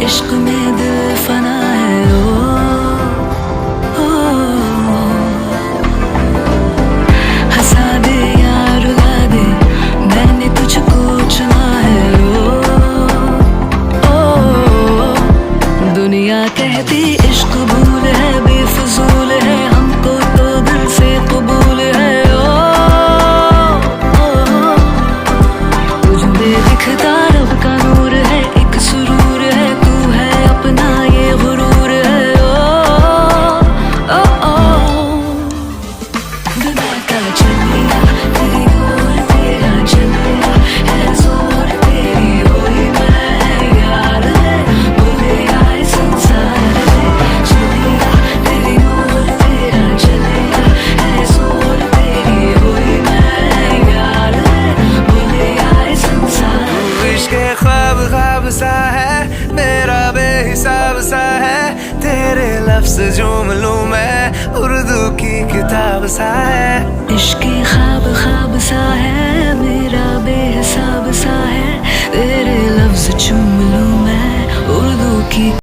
इश्क में दिल फना है। ओ हंसा दे या रुला दे, मैंने तुझको चुना है। ओ दुनिया कहती इश्क भूल है, बेफजूल है, हमको तो दिल से कबूल है। तुझ में दिखता रब का नूर है, एक सुरूर है, तू है अपना ये गुरूर है। बिना का चलिया तेरी ओर तेरा चलिया है, जोर तेरी होई मैं यार है, बोले आए संसार है। चलिया तेरी ओर तेरा चलिया है, जोर तेरी होई मैं यार है, बोले आए संसार। इश्क ख्वाब ख्वाब सा है, मेरा बेहिसाब सा है, तेरे लफ्ज जुमलों में उर्दू की किताब सा है। इश्क ख्वाब ख्वाब सा है, मेरा बेहिसाब सा है, तेरे लफ्ज चूम लूं मैं उर्दू की